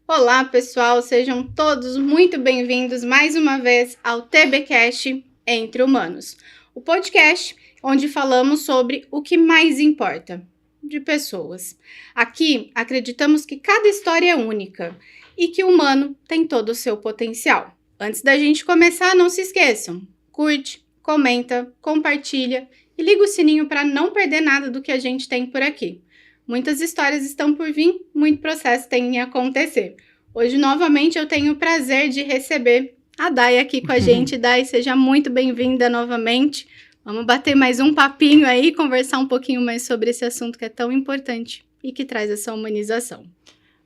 Olá, pessoal, sejam todos muito bem-vindos mais uma vez ao TBcast Entre Humanos, o podcast onde falamos sobre o que mais importa, de pessoas. Aqui acreditamos que cada história é única e que o humano tem todo o seu potencial. Antes da gente começar, não se esqueçam, curte, comenta, compartilha e liga o sininho para não perder nada do que a gente tem por aqui. Muitas histórias estão por vir, muito processo tem em acontecer. Hoje, novamente, eu tenho o prazer de receber a Day aqui com a gente. Day, seja muito bem-vinda novamente. Vamos bater mais um papinho aí, conversar um pouquinho mais sobre esse assunto que é tão importante e que traz essa humanização.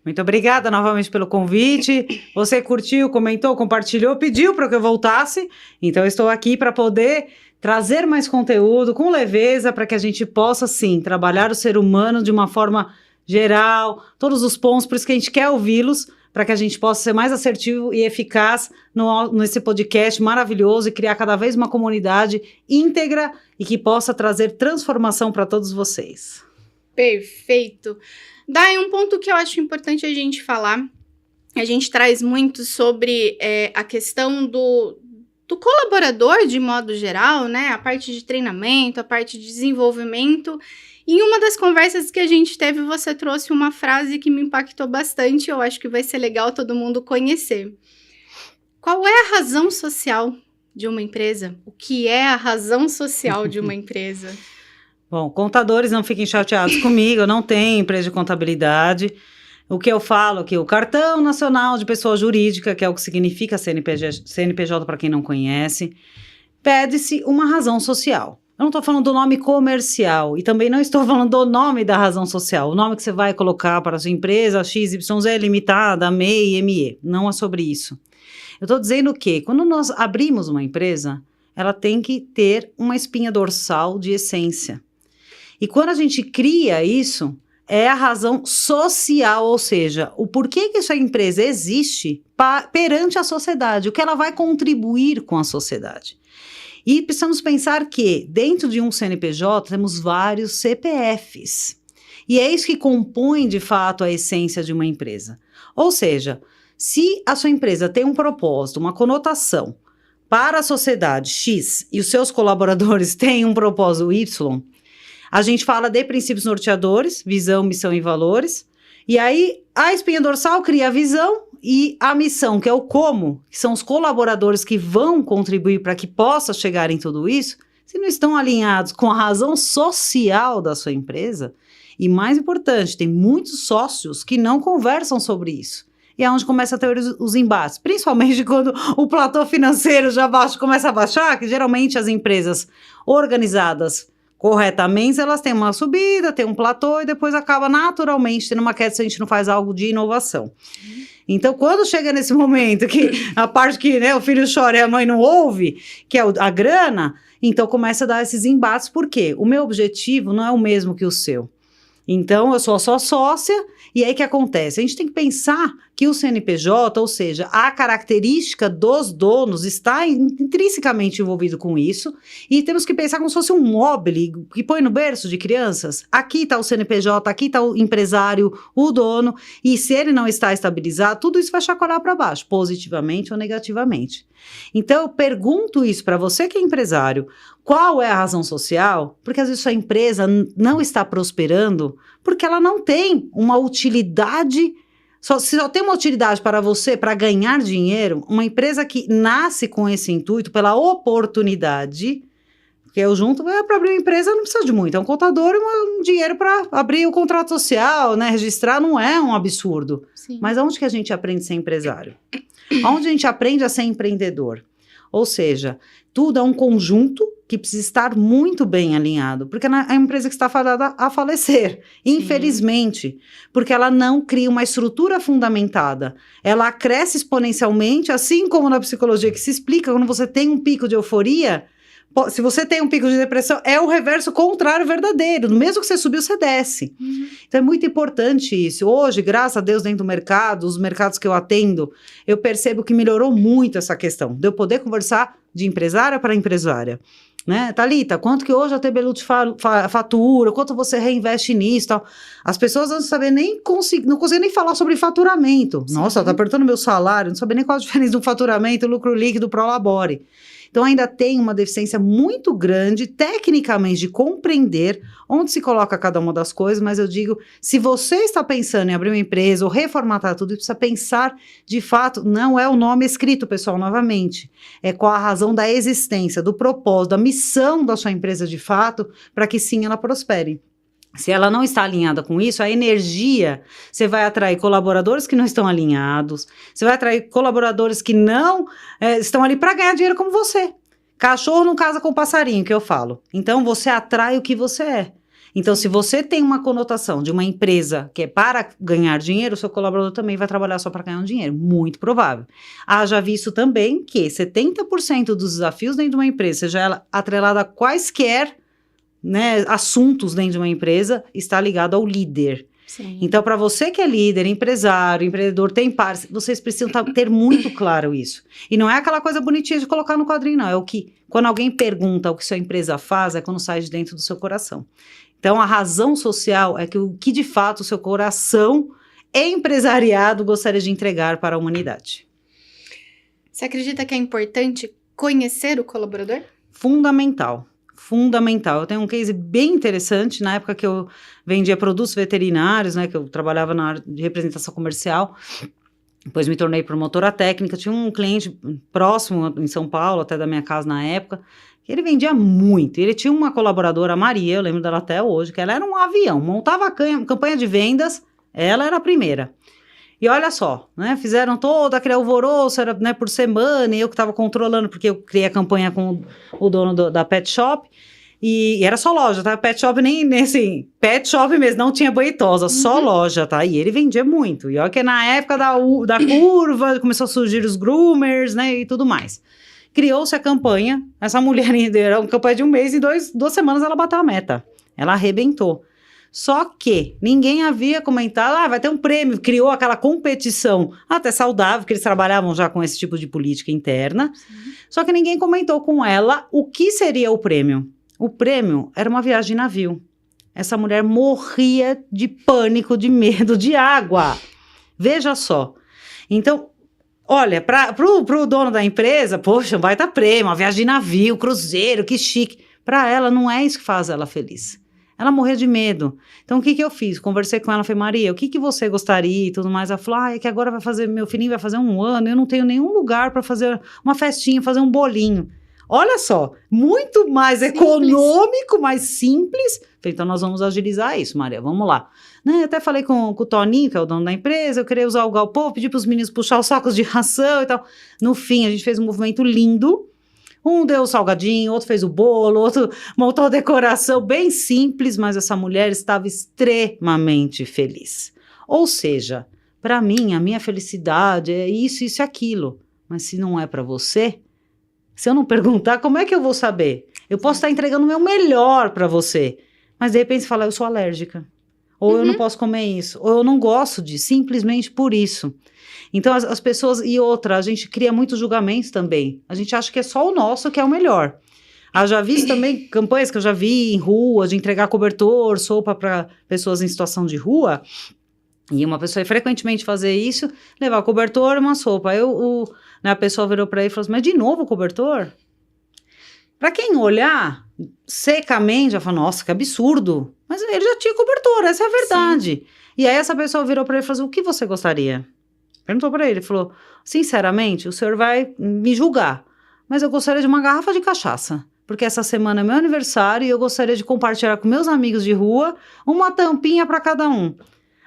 Muito obrigada novamente pelo convite. Você curtiu, comentou, compartilhou, pediu para que eu voltasse. Então, eu estou aqui para poder trazer mais conteúdo com leveza para que a gente possa, sim, trabalhar o ser humano de uma forma geral, todos os pontos, por isso que a gente quer ouvi-los, para que a gente possa ser mais assertivo e eficaz nesse podcast maravilhoso e criar cada vez uma comunidade íntegra e que possa trazer transformação para todos vocês. Perfeito. Day, um ponto que eu acho importante a gente falar, a gente traz muito sobre a questão do colaborador de modo geral, né? A parte de treinamento, a parte de desenvolvimento. Em uma das conversas que a gente teve, você trouxe uma frase que me impactou bastante, eu acho que vai ser legal todo mundo conhecer. Qual é a razão social de uma empresa? O que é a razão social de uma empresa? Bom, contadores, não fiquem chateados comigo, eu não tenho empresa de contabilidade. O que eu falo aqui, o Cartão Nacional de Pessoa Jurídica, que é o que significa CNPJ para quem não conhece, pede-se uma razão social. Eu não estou falando do nome comercial e também não estou falando do nome da razão social, o nome que você vai colocar para a sua empresa, XYZ Limitada, MEI, ME, não é sobre isso. Eu estou dizendo que quando nós abrimos uma empresa, ela tem que ter uma espinha dorsal de essência. E quando a gente cria isso, é a razão social, ou seja, o porquê que essa empresa existe perante a sociedade, o que ela vai contribuir com a sociedade. E precisamos pensar que, dentro de um CNPJ, temos vários CPFs. E é isso que compõe, de fato, a essência de uma empresa. Ou seja, se a sua empresa tem um propósito, uma conotação para a sociedade X e os seus colaboradores têm um propósito Y, a gente fala de princípios norteadores, visão, missão e valores. E aí, a espinha dorsal cria a visão e a missão, que é o como, que são os colaboradores que vão contribuir para que possa chegar em tudo isso, se não estão alinhados com a razão social da sua empresa. E mais importante, tem muitos sócios que não conversam sobre isso. E é onde começa a ter os embates, principalmente quando o platô financeiro já começa a baixar, que geralmente as empresas organizadas corretamente, elas têm uma subida, tem um platô e depois acaba naturalmente tendo uma queda se a gente não faz algo de inovação. Então, quando chega nesse momento que a parte que, né, o filho chora e a mãe não ouve, que é a grana, então começa a dar esses embates. Por quê? O meu objetivo não é o mesmo que o seu. Então, eu sou só sócia, e aí o que acontece? A gente tem que pensar que o CNPJ, ou seja, a característica dos donos está intrinsecamente envolvido com isso, e temos que pensar como se fosse um mobile que põe no berço de crianças. Aqui está o CNPJ, aqui está o empresário, o dono, e se ele não está estabilizado, tudo isso vai chacoalhar para baixo, positivamente ou negativamente. Então, eu pergunto isso para você que é empresário, qual é a razão social? Porque às vezes sua empresa não está prosperando porque ela não tem uma utilidade, se só tem uma utilidade para você, para ganhar dinheiro, uma empresa que nasce com esse intuito, pela oportunidade, porque eu junto, para abrir uma empresa não precisa de muito, é um contador e um dinheiro para abrir o contrato social, né, registrar não é um absurdo. Sim. Mas onde que a gente aprende a ser empresário? Onde a gente aprende a ser empreendedor? Ou seja, tudo é um conjunto que precisa estar muito bem alinhado, porque é uma empresa que está fadada a falecer, infelizmente, porque ela não cria uma estrutura fundamentada, ela cresce exponencialmente, assim como na psicologia que se explica, quando você tem um pico de euforia, se você tem um pico de depressão, é o reverso contrário verdadeiro. Mesmo que você subiu, você desce. Então, é muito importante isso. Hoje, graças a Deus, dentro do mercado, os mercados que eu atendo, eu percebo que melhorou muito essa questão de eu poder conversar de empresária para empresária. né? Thalita, quanto que hoje a TB Lute fatura, quanto você reinveste nisso e tal. As pessoas não sabem nem não conseguem nem falar sobre faturamento. Sim. Nossa, tá apertando meu salário, não sabem nem qual a diferença do faturamento, lucro líquido, Prolabore. Então ainda tem uma deficiência muito grande, tecnicamente, de compreender onde se coloca cada uma das coisas, mas eu digo, se você está pensando em abrir uma empresa ou reformatar tudo, precisa pensar, de fato, não é o nome escrito, pessoal, novamente, é qual a razão da existência, do propósito, da missão da sua empresa de fato, para que sim ela prospere. Se ela não está alinhada com isso, a energia, você vai atrair colaboradores que não estão alinhados, você vai atrair colaboradores que não estão ali para ganhar dinheiro como você. Cachorro não casa com passarinho, que eu falo. Então, você atrai o que você é. Então, se você tem uma conotação de uma empresa que é para ganhar dinheiro, o seu colaborador também vai trabalhar só para ganhar um dinheiro. Muito provável. Já visto também que 70% dos desafios dentro de uma empresa, seja ela atrelada a quaisquer, né, assuntos dentro de uma empresa, está ligado ao líder. Sim. Então, para você que é líder, empresário, empreendedor, tem pares, vocês precisam ter muito claro isso. E não é aquela coisa bonitinha de colocar no quadrinho, não. É o que, quando alguém pergunta o que sua empresa faz, é quando sai de dentro do seu coração. Então, a razão social é o que de fato o seu coração empresariado gostaria de entregar para a humanidade. Você acredita que é importante conhecer o colaborador? Fundamental. Eu tenho um case bem interessante, na época que eu vendia produtos veterinários, né, que eu trabalhava na área de representação comercial, depois me tornei promotora técnica, tinha um cliente próximo em São Paulo, até da minha casa na época, que ele vendia muito, ele tinha uma colaboradora, a Maria, eu lembro dela até hoje, que ela era um avião, montava a campanha de vendas, ela era a primeira. E olha só, né, fizeram todo aquele alvoroço, era, né, por semana, e eu que estava controlando, porque eu criei a campanha com o dono da pet shop, e era só loja, tá? Pet shop nem assim, pet shop mesmo, não tinha banho e tosa, só loja, tá? E ele vendia muito. E olha que na época da curva, começou a surgir os groomers, né, e tudo mais. Criou-se a campanha, essa mulher, era uma campanha de um mês, e duas semanas ela bateu a meta. Ela arrebentou. Só que ninguém havia comentado, vai ter um prêmio, criou aquela competição, até saudável, que eles trabalhavam já com esse tipo de política interna, só que ninguém comentou com ela o que seria o prêmio. O prêmio era uma viagem de navio. Essa mulher morria de pânico, de medo de água. Veja só. Então, olha, pro dono da empresa, poxa, vai dar prêmio, uma viagem de navio, cruzeiro, que chique. Para ela, não é isso que faz ela feliz. Ela morreu de medo. Então, o que eu fiz? Conversei com ela, falei, Maria, o que você gostaria e tudo mais? Ela falou, é que agora meu filhinho vai fazer 1 ano, eu não tenho nenhum lugar para fazer uma festinha, fazer um bolinho. Olha só, muito mais econômico, mais simples. Falei, então, nós vamos agilizar isso, Maria, vamos lá. Eu até falei com o Toninho, que é o dono da empresa, eu queria usar o galpão, pedi para os meninos puxar os sacos de ração e tal. No fim, a gente fez um movimento lindo. Um deu o salgadinho, outro fez o bolo, outro montou a decoração, bem simples, mas essa mulher estava extremamente feliz. Ou seja, para mim, a minha felicidade é isso, isso e aquilo. Mas se não é para você, se eu não perguntar, como é que eu vou saber? Eu posso estar entregando o meu melhor para você, mas de repente você fala, eu sou alérgica. Ou eu não posso comer isso, ou eu não gosto disso, simplesmente por isso. Então, as pessoas, e outra, a gente cria muitos julgamentos também. A gente acha que é só o nosso que é o melhor. Já vi também campanhas que eu já vi em rua, de entregar cobertor, sopa para pessoas em situação de rua. E uma pessoa ia frequentemente fazer isso, levar o cobertor e uma sopa. A pessoa virou para ele e falou assim, mas de novo o cobertor? Para quem olhar secamente, já fala, nossa, que absurdo. Mas ele já tinha cobertor, essa é a verdade. Sim. E aí essa pessoa virou para ele e falou assim, o que você gostaria? Perguntou para ele, falou, sinceramente, o senhor vai me julgar, mas eu gostaria de uma garrafa de cachaça, porque essa semana é meu aniversário e eu gostaria de compartilhar com meus amigos de rua uma tampinha para cada um.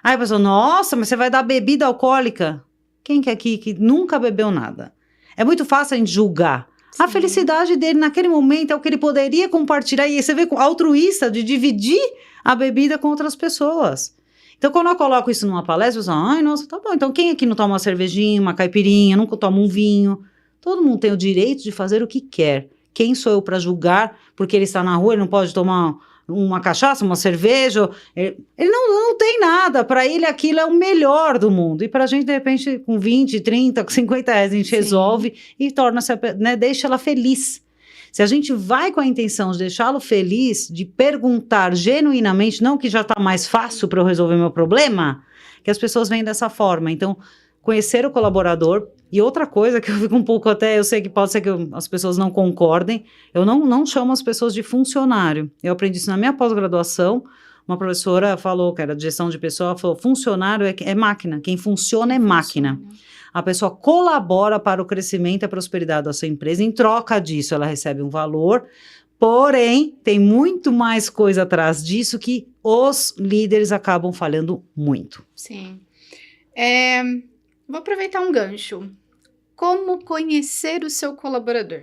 Aí a pessoa, nossa, mas você vai dar bebida alcoólica? Quem que é aqui que nunca bebeu nada? É muito fácil a gente julgar. Sim. A felicidade dele naquele momento é o que ele poderia compartilhar, e você vê altruísta de dividir a bebida com outras pessoas. Então, quando eu coloco isso numa palestra, eu falo, nossa, tá bom. Então, quem aqui não toma uma cervejinha, uma caipirinha, nunca toma um vinho? Todo mundo tem o direito de fazer o que quer. Quem sou eu para julgar? Porque ele está na rua, ele não pode tomar uma cachaça, uma cerveja. Ele não tem nada. Para ele, aquilo é o melhor do mundo. E para a gente, de repente, com 20, 30, 50 reais, a gente resolve e torna-se, né, deixa ela feliz. Se a gente vai com a intenção de deixá-lo feliz, de perguntar genuinamente, não que já está mais fácil para eu resolver meu problema, que as pessoas vêm dessa forma. Então, conhecer o colaborador. E outra coisa que eu fico um pouco até, eu sei que pode ser que as pessoas não concordem, eu não chamo as pessoas de funcionário. Eu aprendi isso na minha pós-graduação. Uma professora falou, que era de gestão de pessoa, ela falou, funcionário é máquina, quem funciona é máquina. A pessoa colabora para o crescimento e a prosperidade da sua empresa, em troca disso ela recebe um valor, porém, tem muito mais coisa atrás disso que os líderes acabam falhando muito. Sim. Vou aproveitar um gancho. Como conhecer o seu colaborador?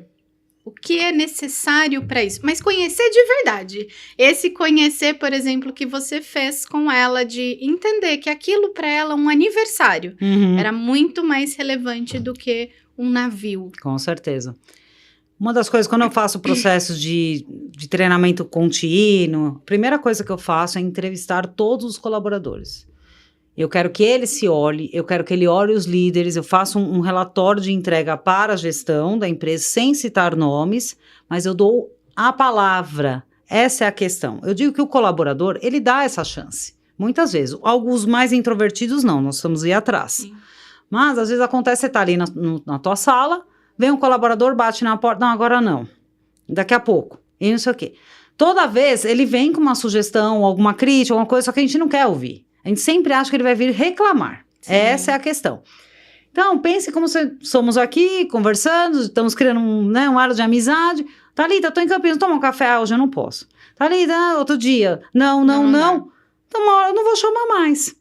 O que é necessário para isso? Mas conhecer de verdade. Esse conhecer, por exemplo, que você fez com ela, de entender que aquilo para ela, um aniversário, era muito mais relevante do que um navio. Com certeza. Uma das coisas, quando eu faço processos de treinamento contínuo, a primeira coisa que eu faço é entrevistar todos os colaboradores. Eu quero que ele se olhe, eu quero que ele olhe os líderes, eu faço um relatório de entrega para a gestão da empresa, sem citar nomes, mas eu dou a palavra. Essa é a questão. Eu digo que o colaborador, ele dá essa chance. Muitas vezes. Alguns mais introvertidos não, nós estamos aí atrás. Sim. Mas, às vezes, acontece, você está ali na tua sala, vem um colaborador, bate na porta, não, agora não. Daqui a pouco. E não sei o quê. Toda vez, ele vem com uma sugestão, alguma crítica, alguma coisa, só que a gente não quer ouvir. A gente sempre acha que ele vai vir reclamar. Sim. Essa é a questão. Então, pense como somos aqui, conversando, estamos criando um ar de amizade. Thalita, tô em Campinas, toma um café? Hoje eu não posso. Thalita, outro dia. Não. Então, uma hora eu não vou chamar mais.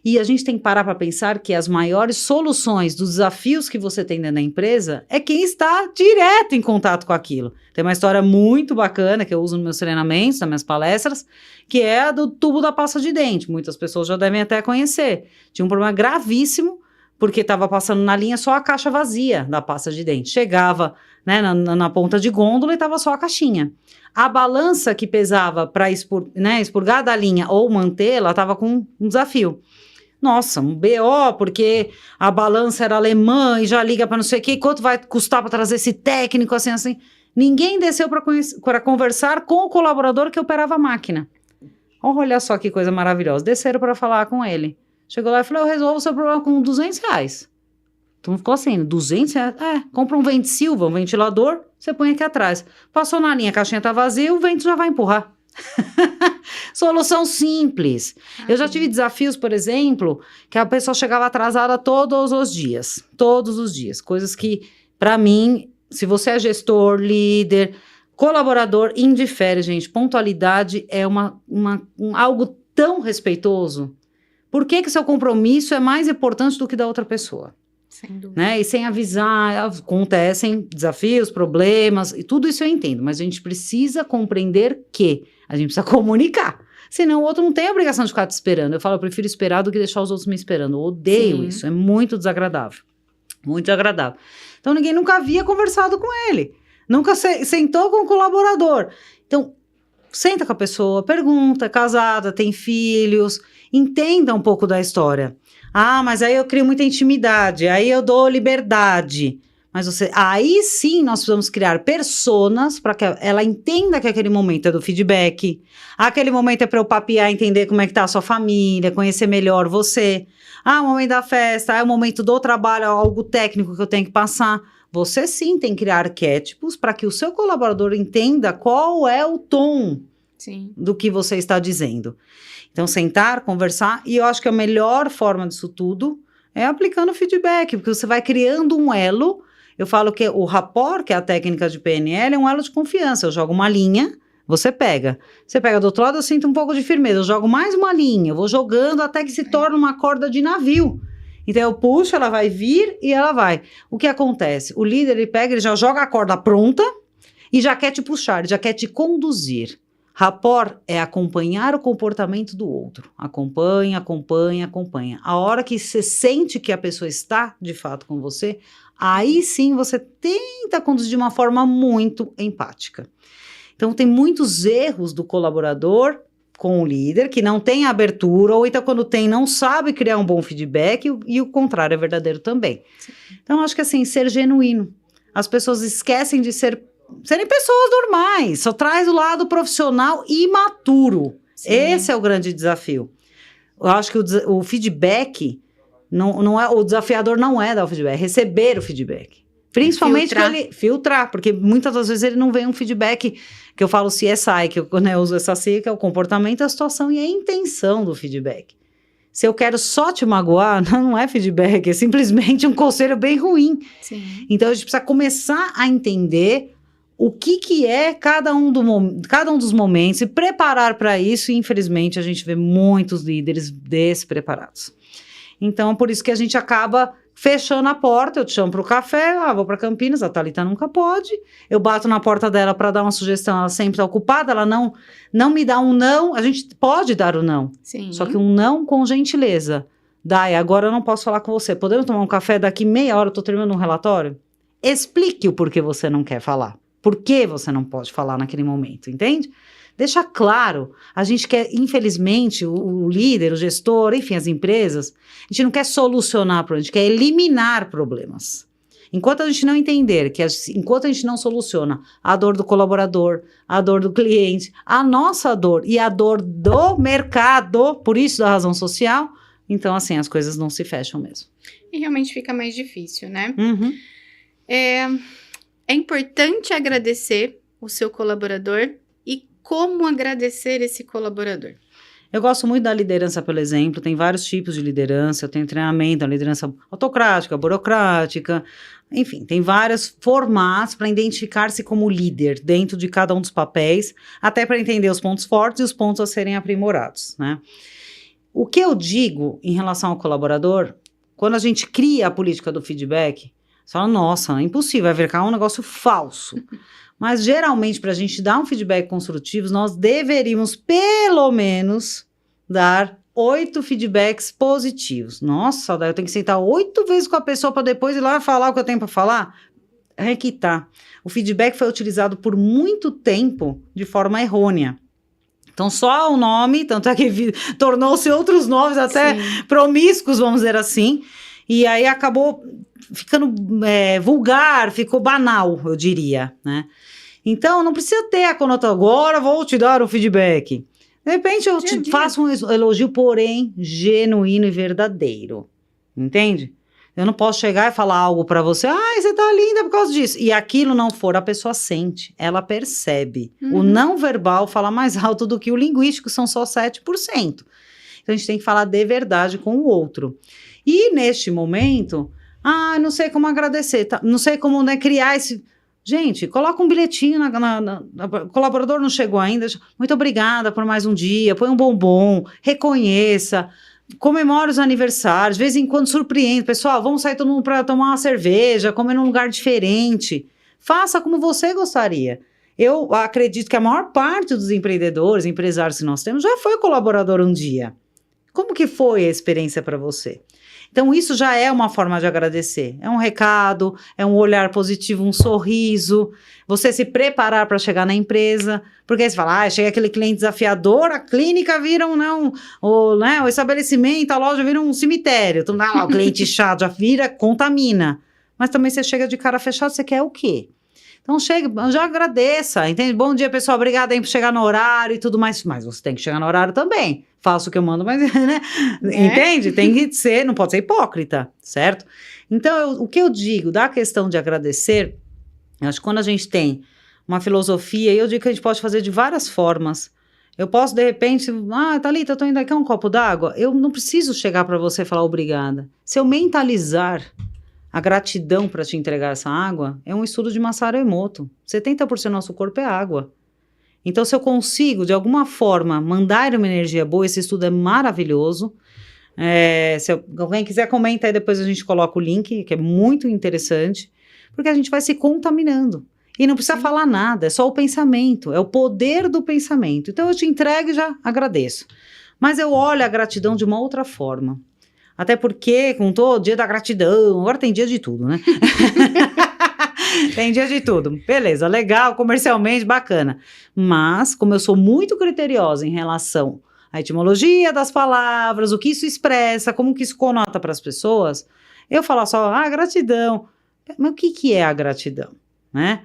E a gente tem que parar para pensar que as maiores soluções dos desafios que você tem dentro da empresa é quem está direto em contato com aquilo. Tem uma história muito bacana que eu uso nos meus treinamentos, nas minhas palestras, que é a do tubo da pasta de dente. Muitas pessoas já devem até conhecer. Tinha um problema gravíssimo, porque estava passando na linha só a caixa vazia da pasta de dente. Chegava, né, na ponta de gôndola e estava só a caixinha. A balança que pesava para expurgar da linha ou mantê-la estava com um desafio. Nossa, um BO, porque a balança era alemã e já liga para não sei o quê, quanto vai custar para trazer esse técnico, assim. Ninguém desceu para conversar com o colaborador que operava a máquina. Olha só que coisa maravilhosa. Desceram para falar com ele. Chegou lá e falou, eu resolvo o seu problema com R$200. Então ficou assim, R$200? Compra um vento Silva, um ventilador, você põe aqui atrás. Passou na linha, a caixinha tá vazia, o vento já vai empurrar. Solução simples. Eu já tive desafios, por exemplo, que a pessoa chegava atrasada todos os dias. Coisas que, para mim, se você é gestor, líder, colaborador, indifere, gente. Pontualidade é algo tão respeitoso. Por que seu compromisso é mais importante do que da outra pessoa? Sem dúvida. Né? E sem avisar, acontecem desafios, problemas, e tudo isso eu entendo, mas a gente precisa compreender que a gente precisa comunicar, senão o outro não tem a obrigação de ficar te esperando. Eu falo, eu prefiro esperar do que deixar os outros me esperando. Eu odeio isso, é muito desagradável, muito desagradável. Então ninguém nunca havia conversado com ele, nunca sentou com o colaborador. Então, senta com a pessoa, pergunta, é casada, tem filhos, entenda um pouco da história. Ah, mas aí eu crio muita intimidade, aí eu dou liberdade. Mas aí sim nós precisamos criar personas para que ela entenda que aquele momento é do feedback, aquele momento é para eu papear, entender como é que tá a sua família, conhecer melhor você. Ah, o momento da festa, é o momento do trabalho, algo técnico que eu tenho que passar. Você sim tem que criar arquétipos para que o seu colaborador entenda qual é o tom do que você está dizendo. Então, sentar, conversar, e eu acho que a melhor forma disso tudo é aplicando feedback, porque você vai criando um elo. Eu falo que o rapport, que é a técnica de PNL, é um elo de confiança. Eu jogo uma linha, você pega. Você pega do outro lado, eu sinto um pouco de firmeza. Eu jogo mais uma linha, eu vou jogando até que se torna uma corda de navio. Então, eu puxo, ela vai vir e ela vai. O que acontece? O líder, ele pega, ele já joga a corda pronta e já quer te puxar, ele já quer te conduzir. Rapport é acompanhar o comportamento do outro. Acompanha. A hora que você sente que a pessoa está, de fato, com você, aí sim você tenta conduzir de uma forma muito empática. Então, tem muitos erros do colaborador com o líder, que não tem abertura, ou então quando tem, não sabe criar um bom feedback, e o contrário é verdadeiro também. Sim. Então, acho que assim, ser genuíno. As pessoas esquecem de ser serem pessoas normais, só traz o lado profissional imaturo. Sim. Esse é o grande desafio. Eu acho que o feedback, não é, o desafiador não é dar o feedback, é receber o feedback. Principalmente filtrar, porque muitas das vezes ele não vem um feedback, que eu falo CSI, que eu uso essa sigla, que é o comportamento, a situação e a intenção do feedback. Se eu quero só te magoar, não é feedback, é simplesmente um conselho bem ruim. Sim. Então, a gente precisa começar a entender o que é cada um dos momentos e preparar para isso, e infelizmente a gente vê muitos líderes despreparados. Então, por isso que a gente acaba fechando a porta, eu te chamo para o café, vou para Campinas, a Thalita nunca pode, eu bato na porta dela para dar uma sugestão, ela sempre está ocupada, ela não me dá um não, a gente pode dar o não, Sim. só que um não com gentileza. Dai, agora eu não posso falar com você, podemos tomar um café daqui meia hora, eu estou terminando um relatório? Explique o porquê você não quer falar, por que você não pode falar naquele momento, entende? Deixa claro, a gente quer, infelizmente, o líder, o gestor, enfim, as empresas, a gente não quer solucionar problemas, a gente quer eliminar problemas. Enquanto a gente não entender enquanto a gente não soluciona a dor do colaborador, a dor do cliente, a nossa dor e a dor do mercado, por isso da razão social, então, assim, as coisas não se fecham mesmo. E realmente fica mais difícil, né? Uhum. É importante agradecer o seu colaborador. Como agradecer esse colaborador? Eu gosto muito da liderança pelo exemplo, tem vários tipos de liderança, eu tenho treinamento, a liderança autocrática, burocrática, enfim, tem vários formatos para identificar-se como líder dentro de cada um dos papéis, até para entender os pontos fortes e os pontos a serem aprimorados, né? O que eu digo em relação ao colaborador, quando a gente cria a política do feedback, você fala, nossa, é impossível, vai ficar um negócio falso. Mas, geralmente, para a gente dar um feedback construtivo, nós deveríamos, pelo menos, dar 8 feedbacks positivos. Nossa, daí eu tenho que sentar 8 vezes com a pessoa para depois ir lá falar o que eu tenho para falar? É que tá. O feedback foi utilizado por muito tempo de forma errônea. Então, só o nome, tanto é que tornou-se outros nomes até promíscuos, vamos dizer assim. E aí acabou ficando vulgar, ficou banal, eu diria, né? Então, não precisa ter a conotação, agora vou te dar um feedback. De repente, eu te faço um elogio, porém, genuíno e verdadeiro. Entende? Eu não posso chegar e falar algo pra você, você tá linda por causa disso. E aquilo não for, a pessoa sente, ela percebe. O não verbal fala mais alto do que o linguístico, são só 7%. Então, a gente tem que falar de verdade com o outro. E, neste momento, não sei como agradecer, não sei como criar esse... Gente, coloca um bilhetinho, o colaborador não chegou ainda, muito obrigada por mais um dia, põe um bombom, reconheça, comemore os aniversários, de vez em quando surpreende, pessoal, vamos sair todo mundo para tomar uma cerveja, comer num lugar diferente, faça como você gostaria. Eu acredito que a maior parte dos empreendedores, empresários que nós temos, já foi colaborador um dia. Como que foi a experiência para você? Então, isso já é uma forma de agradecer. É um recado, é um olhar positivo, um sorriso, você se preparar para chegar na empresa, porque aí você fala, chega aquele cliente desafiador, a clínica vira o estabelecimento, a loja vira um cemitério. Então, o cliente chato já vira, contamina. Mas também você chega de cara fechada, você quer o quê? Então, já agradeça, entende? Bom dia, pessoal, obrigada aí por chegar no horário e tudo mais. Mas você tem que chegar no horário também. Faço o que eu mando, mas, né? Entende? Tem que ser, não pode ser hipócrita, certo? Então, o que eu digo da questão de agradecer, eu acho que quando a gente tem uma filosofia, eu digo que a gente pode fazer de várias formas. Eu posso, de repente, Thalita, eu tô indo aqui, um copo d'água. Eu não preciso chegar para você e falar obrigada. Se eu mentalizar a gratidão para te entregar essa água, é um estudo de Masaru Emoto. 70% do nosso corpo é água. Então, se eu consigo, de alguma forma, mandar uma energia boa, esse estudo é maravilhoso. Se alguém quiser, comenta aí, depois a gente coloca o link, que é muito interessante, porque a gente vai se contaminando. E não precisa falar nada, é só o pensamento, é o poder do pensamento. Então, eu te entrego e já agradeço. Mas eu olho a gratidão de uma outra forma. Até porque, com todo dia da gratidão, agora tem dia de tudo, né? Tem dia de tudo. Beleza, legal, comercialmente, bacana. Mas, como eu sou muito criteriosa em relação à etimologia das palavras, o que isso expressa, como que isso conota para as pessoas, eu falo só, gratidão. Mas o que é a gratidão, né?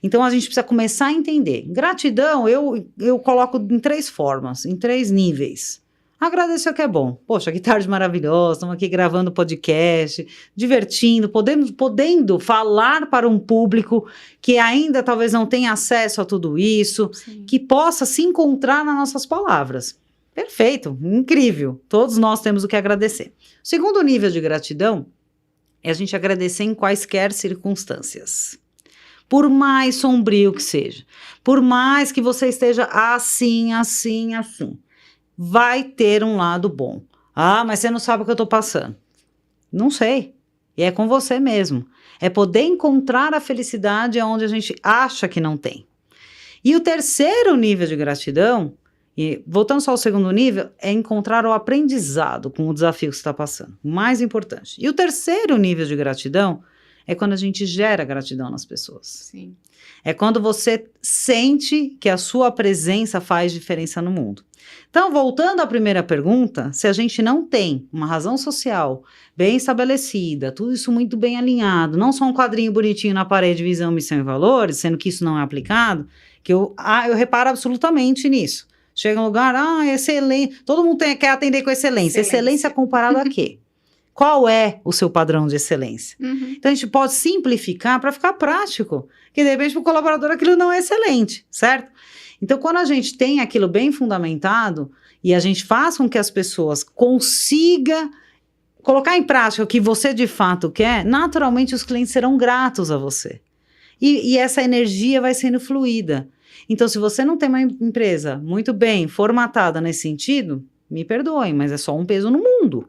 Então, a gente precisa começar a entender. Gratidão, eu coloco em 3 formas, em 3 níveis. Agradecer o que é bom. Poxa, que tarde maravilhosa, estamos aqui gravando podcast, divertindo, podendo falar para um público que ainda talvez não tenha acesso a tudo isso, Sim. que possa se encontrar nas nossas palavras. Perfeito, incrível. Todos nós temos o que agradecer. O segundo nível de gratidão é a gente agradecer em quaisquer circunstâncias. Por mais sombrio que seja, por mais que você esteja assim, vai ter um lado bom. Ah, mas você não sabe o que eu tô passando. Não sei. E é com você mesmo. É poder encontrar a felicidade onde a gente acha que não tem. E o terceiro nível de gratidão, e voltando só ao segundo nível, é encontrar o aprendizado com o desafio que você está passando. O mais importante. E o terceiro nível de gratidão é quando a gente gera gratidão nas pessoas. Sim. É quando você sente que a sua presença faz diferença no mundo. Então, voltando à primeira pergunta, se a gente não tem uma razão social bem estabelecida, tudo isso muito bem alinhado, não só um quadrinho bonitinho na parede, visão, missão e valores, sendo que isso não é aplicado, que eu reparo absolutamente nisso. Chega um lugar, excelente, todo mundo quer atender com excelência. Excelência comparado a quê? Qual é o seu padrão de excelência? Uhum. Então, a gente pode simplificar para ficar prático, que de repente para o colaborador aquilo não é excelente, certo? Então, quando a gente tem aquilo bem fundamentado e a gente faz com que as pessoas consigam colocar em prática o que você de fato quer, naturalmente os clientes serão gratos a você. E essa energia vai sendo fluida. Então, se você não tem uma empresa muito bem formatada nesse sentido, me perdoem, mas é só um peso no mundo.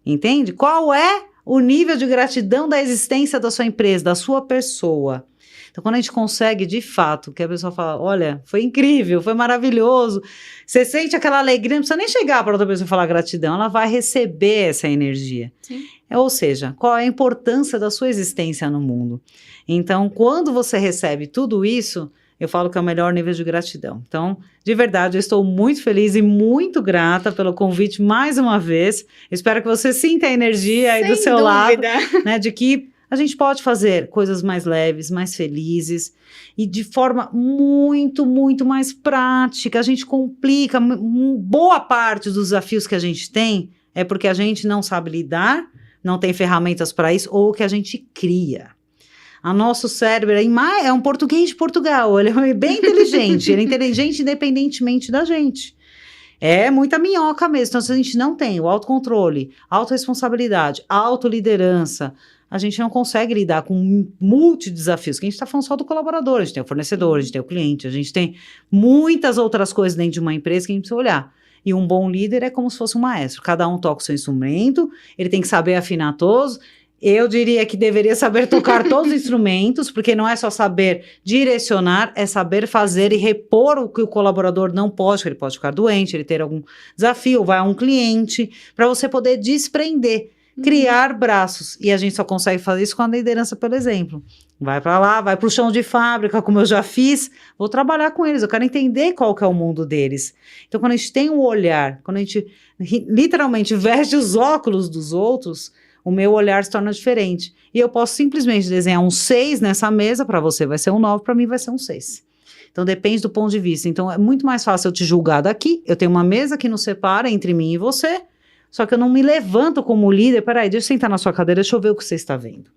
Entende? Qual é o nível de gratidão da existência da sua empresa, da sua pessoa? Então, quando a gente consegue, de fato, que a pessoa fala, olha, foi incrível, foi maravilhoso, você sente aquela alegria, não precisa nem chegar para outra pessoa falar gratidão, ela vai receber essa energia. Sim. Ou seja, qual é a importância da sua existência no mundo? Então, quando você recebe tudo isso, eu falo que é o melhor nível de gratidão. Então, de verdade, eu estou muito feliz e muito grata pelo convite mais uma vez. Espero que você sinta a energia aí do seu lado, né, de que a gente pode fazer coisas mais leves, mais felizes e de forma muito, muito mais prática. A gente complica. Boa parte dos desafios que a gente tem é porque a gente não sabe lidar, não tem ferramentas para isso ou que a gente cria. O nosso cérebro é um português de Portugal, ele é bem inteligente, ele é inteligente independentemente da gente. É muita minhoca mesmo. Então, se a gente não tem o autocontrole, autorresponsabilidade, autoliderança, a gente não consegue lidar com multidesafios, que a gente está falando só do colaborador, a gente tem o fornecedor, a gente tem o cliente, a gente tem muitas outras coisas dentro de uma empresa que a gente precisa olhar. E um bom líder é como se fosse um maestro, cada um toca o seu instrumento, ele tem que saber afinar todos. Eu diria que deveria saber tocar todos os instrumentos, porque não é só saber direcionar, é saber fazer e repor o que o colaborador não pode, porque ele pode ficar doente, ele ter algum desafio, vai a um cliente, para você poder desprender, criar braços. E a gente só consegue fazer isso com a liderança pelo exemplo. Vai para lá, vai para o chão de fábrica, como eu já fiz, vou trabalhar com eles, eu quero entender qual que é o mundo deles. Então, quando a gente tem um olhar, quando a gente literalmente veste os óculos dos outros, o meu olhar se torna diferente. E eu posso simplesmente desenhar um 6 nessa mesa, para você vai ser um 9, para mim vai ser um 6. Então, depende do ponto de vista. Então, é muito mais fácil eu te julgar daqui, eu tenho uma mesa que nos separa entre mim e você, só que eu não me levanto como líder, peraí, deixa eu sentar na sua cadeira, deixa eu ver o que você está vendo.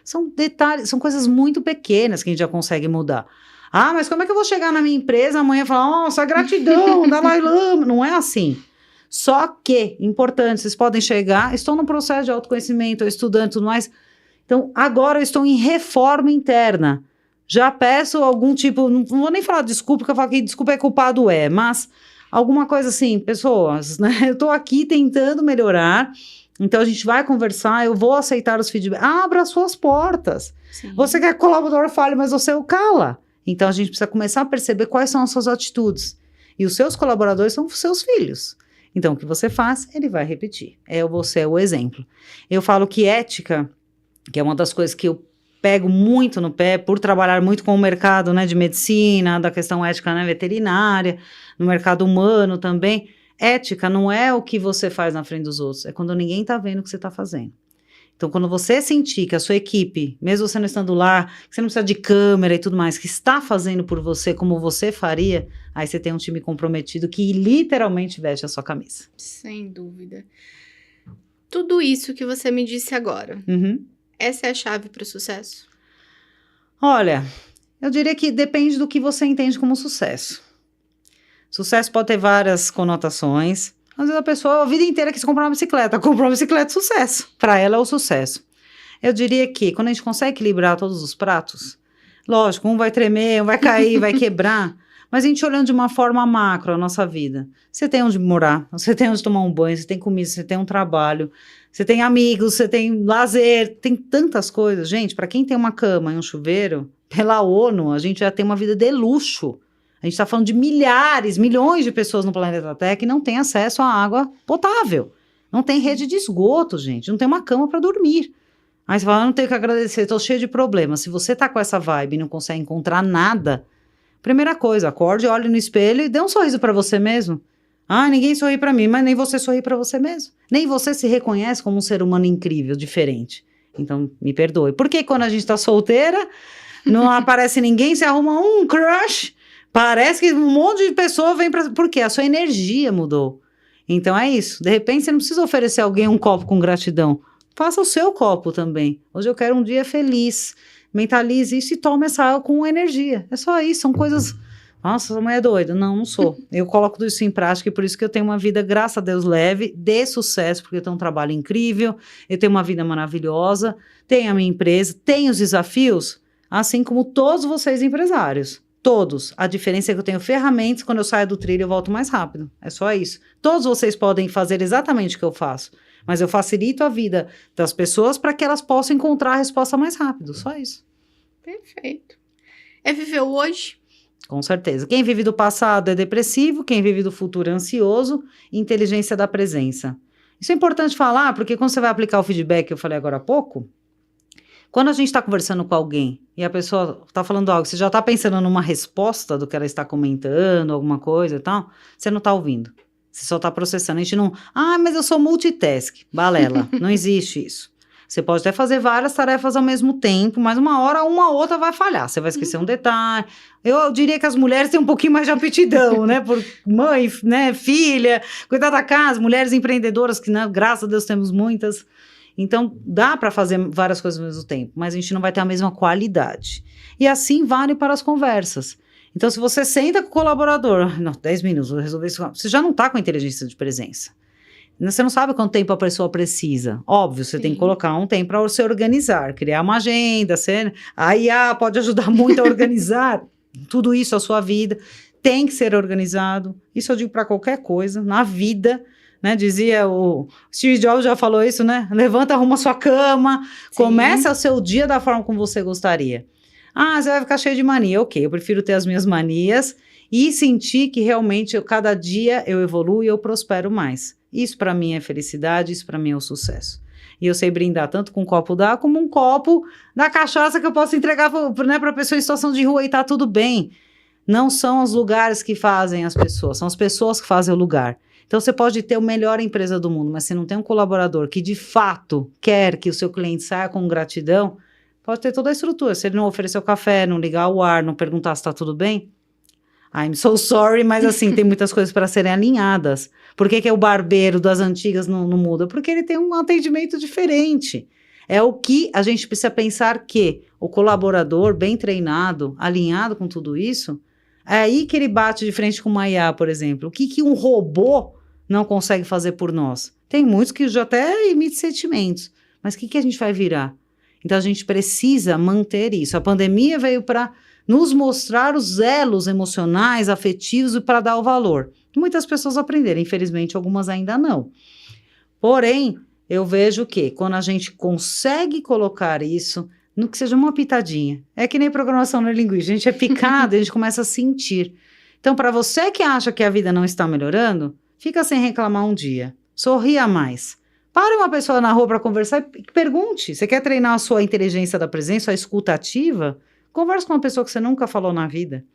São detalhes, são coisas muito pequenas que a gente já consegue mudar. Ah, mas como é que eu vou chegar na minha empresa amanhã e falar, nossa, gratidão, Dalai Lama? Não é assim. Só que, importante, vocês podem chegar, estou num processo de autoconhecimento, estou estudando e tudo mais, então agora eu estou em reforma interna, já peço algum tipo, não vou nem falar desculpa, porque eu falo que desculpa é culpado mas alguma coisa assim, pessoas, né, eu estou aqui tentando melhorar, então a gente vai conversar, eu vou aceitar os feedbacks, abra as suas portas, Sim. Você quer que o colaborador fale, mas você o cala, então a gente precisa começar a perceber quais são as suas atitudes, e os seus colaboradores são os seus filhos. Então, o que você faz, ele vai repetir. Você é o exemplo. Eu falo que ética, que é uma das coisas que eu pego muito no pé, por trabalhar muito com o mercado, né, de medicina, da questão ética, né, veterinária, no mercado humano também. Ética não é o que você faz na frente dos outros, é quando ninguém está vendo o que você está fazendo. Então, quando você sentir que a sua equipe, mesmo você não estando lá, que você não precisa de câmera e tudo mais, que está fazendo por você como você faria, aí você tem um time comprometido que literalmente veste a sua camisa. Sem dúvida. Tudo isso que você me disse agora, essa é a chave para o sucesso? Olha, eu diria que depende do que você entende como sucesso. Sucesso pode ter várias conotações. Às vezes a pessoa, a vida inteira quis comprar uma bicicleta. Comprou uma bicicleta, sucesso. Para ela é o sucesso. Eu diria que quando a gente consegue equilibrar todos os pratos, lógico, um vai tremer, um vai cair, vai quebrar, mas a gente olhando de uma forma macro a nossa vida. Você tem onde morar, você tem onde tomar um banho, você tem comida, você tem um trabalho, você tem amigos, você tem lazer, tem tantas coisas. Gente, para quem tem uma cama e um chuveiro, pela ONU, a gente já tem uma vida de luxo. A gente está falando de milhares, milhões de pessoas no planeta Terra que não têm acesso à água potável. Não tem rede de esgoto, gente. Não tem uma cama para dormir. Aí você fala, eu não tenho que agradecer, estou cheio de problemas. Se você tá com essa vibe e não consegue encontrar nada, primeira coisa, acorde, olhe no espelho e dê um sorriso para você mesmo. Ah, ninguém sorri para mim, mas nem você sorri para você mesmo. Nem você se reconhece como um ser humano incrível, diferente. Então, me perdoe. Por que quando a gente tá solteira, não aparece ninguém, se arruma um crush... Parece que um monte de pessoa vem para... Por quê? A sua energia mudou. Então é isso. De repente você não precisa oferecer a alguém um copo com gratidão. Faça o seu copo também. Hoje eu quero um dia feliz. Mentalize isso e tome essa água com energia. É só isso. São coisas... Nossa, essa mulher é doida. Não, não sou. Eu coloco tudo isso em prática e por isso que eu tenho uma vida, graças a Deus, leve, de sucesso, porque eu tenho um trabalho incrível, eu tenho uma vida maravilhosa, tenho a minha empresa, tenho os desafios, assim como todos vocês empresários. Todos. A diferença é que eu tenho ferramentas, quando eu saio do trilho eu volto mais rápido. É só isso. Todos vocês podem fazer exatamente o que eu faço, mas eu facilito a vida das pessoas para que elas possam encontrar a resposta mais rápido. Só isso. Perfeito. É viver o hoje? Com certeza. Quem vive do passado é depressivo, quem vive do futuro é ansioso, inteligência da presença. Isso é importante falar, porque quando você vai aplicar o feedback que eu falei agora há pouco, quando a gente está conversando com alguém e a pessoa está falando algo, você já está pensando numa resposta do que ela está comentando, alguma coisa e tal, você não está ouvindo. Você só está processando. A gente não... Ah, mas eu sou multitask. Balela. Não existe isso. Você pode até fazer várias tarefas ao mesmo tempo, mas uma outra vai falhar. Você vai esquecer um detalhe. Eu diria que as mulheres têm um pouquinho mais de aptidão, né? Por mãe, né? Filha, cuidar da casa, mulheres empreendedoras, que, né, graças a Deus temos muitas. Então, dá para fazer várias coisas ao mesmo tempo, mas a gente não vai ter a mesma qualidade. E assim vale para as conversas. Então, se você senta com o colaborador, não, 10 minutos, vou resolver isso, você já não está com a inteligência de presença. Você não sabe quanto tempo a pessoa precisa. Óbvio, você tem que colocar um tempo para se organizar, criar uma agenda. A IA pode ajudar muito a organizar tudo isso, a sua vida. Tem que ser organizado. Isso eu digo para qualquer coisa, na vida. Né, dizia o Steve Jobs, já falou isso, né? Levanta, arruma sua cama, começa o seu dia da forma como você gostaria. Ah, você vai ficar cheio de mania. Ok, eu prefiro ter as minhas manias e sentir que realmente cada dia eu evoluo e eu prospero mais. Isso para mim é felicidade, isso para mim é o sucesso. E eu sei brindar tanto com um copo d'água como um copo da cachaça que eu posso entregar para a pessoa em situação de rua e tá tudo bem. Não são os lugares que fazem as pessoas, são as pessoas que fazem o lugar. Então, você pode ter a melhor empresa do mundo, mas se não tem um colaborador que, de fato, quer que o seu cliente saia com gratidão, pode ter toda a estrutura. Se ele não oferecer o café, não ligar o ar, não perguntar se está tudo bem, I'm so sorry, mas assim, tem muitas coisas para serem alinhadas. Por que o barbeiro das antigas não muda? Porque ele tem um atendimento diferente. É o que a gente precisa pensar que o colaborador bem treinado, alinhado com tudo isso, é aí que ele bate de frente com uma IA, por exemplo. O que um robô não consegue fazer por nós? Tem muitos que já até emitem sentimentos. Mas o que a gente vai virar? Então, a gente precisa manter isso. A pandemia veio para nos mostrar os elos emocionais, afetivos e para dar o valor. Muitas pessoas aprenderam, infelizmente, algumas ainda não. Porém, eu vejo que quando a gente consegue colocar isso... no que seja uma pitadinha. É que nem programação neurolinguística. A gente é picado e a gente começa a sentir. Então, para você que acha que a vida não está melhorando, fica sem reclamar um dia. Sorria mais. Pare uma pessoa na rua para conversar e pergunte. Você quer treinar a sua inteligência da presença, a escuta ativa? Converse com uma pessoa que você nunca falou na vida.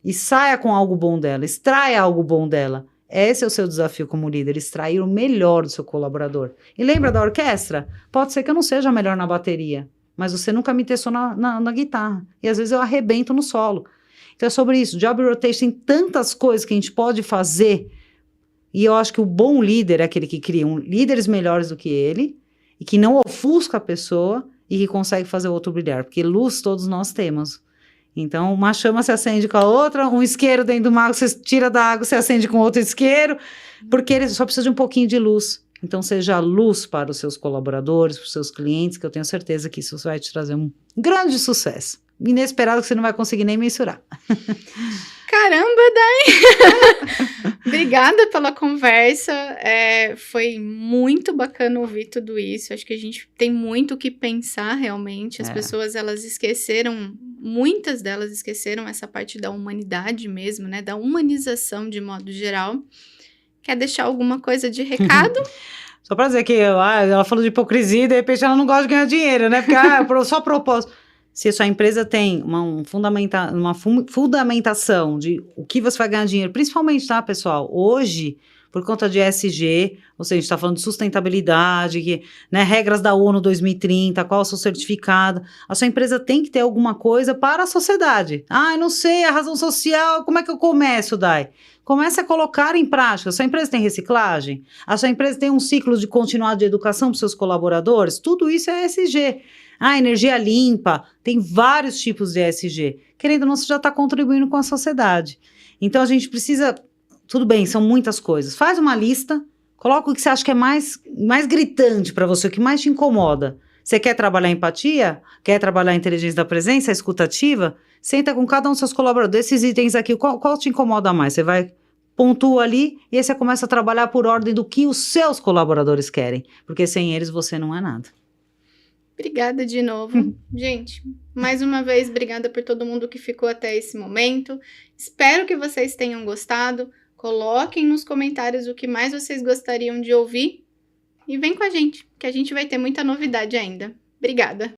E saia com algo bom dela. Extraia algo bom dela. Esse é o seu desafio como líder, extrair o melhor do seu colaborador. E lembra da orquestra? Pode ser que eu não seja melhor na bateria, mas você nunca me testou na guitarra. E às vezes eu arrebento no solo. Então é sobre isso. Job rotation tem tantas coisas que a gente pode fazer. E eu acho que o bom líder é aquele que cria líderes melhores do que ele e que não ofusca a pessoa e que consegue fazer o outro brilhar. Porque luz todos nós temos. Então, uma chama se acende com a outra, um isqueiro dentro do mar, você tira da água, você acende com outro isqueiro, porque ele só precisa de um pouquinho de luz. Então, seja luz para os seus colaboradores, para os seus clientes, que eu tenho certeza que isso vai te trazer um grande sucesso. Inesperado que você não vai conseguir nem mensurar. Caramba, Dai! Obrigada pela conversa. Foi muito bacana ouvir tudo isso. Acho que a gente tem muito o que pensar realmente. As pessoas, elas esqueceram, muitas delas esqueceram essa parte da humanidade mesmo, né? Da humanização de modo geral. Quer deixar alguma coisa de recado? Só para dizer que ela falou de hipocrisia e de repente ela não gosta de ganhar dinheiro, né? Porque só propósito. Se a sua empresa tem uma fundamentação de o que você vai ganhar dinheiro, principalmente, tá, pessoal? Hoje, por conta de ESG, ou seja, a gente está falando de sustentabilidade, né, regras da ONU 2030, qual é o seu certificado, a sua empresa tem que ter alguma coisa para a sociedade. Eu não sei, a razão social, como é que eu começo, Dai? Comece a colocar em prática. A sua empresa tem reciclagem? A sua empresa tem um ciclo de continuado de educação para os seus colaboradores? Tudo isso é ESG. Energia limpa, tem vários tipos de ESG. Querendo ou não, você já está contribuindo com a sociedade. Então, a gente precisa... Tudo bem, são muitas coisas. Faz uma lista, coloca o que você acha que é mais gritante para você, o que mais te incomoda. Você quer trabalhar empatia? Quer trabalhar a inteligência da presença, a escutativa? Senta com cada um dos seus colaboradores. Esses itens aqui, qual te incomoda mais? Você vai... pontua ali e aí você começa a trabalhar por ordem do que os seus colaboradores querem. Porque sem eles, você não é nada. Obrigada de novo. Gente, mais uma vez, obrigada por todo mundo que ficou até esse momento. Espero que vocês tenham gostado. Coloquem nos comentários o que mais vocês gostariam de ouvir. E vem com a gente, que a gente vai ter muita novidade ainda. Obrigada!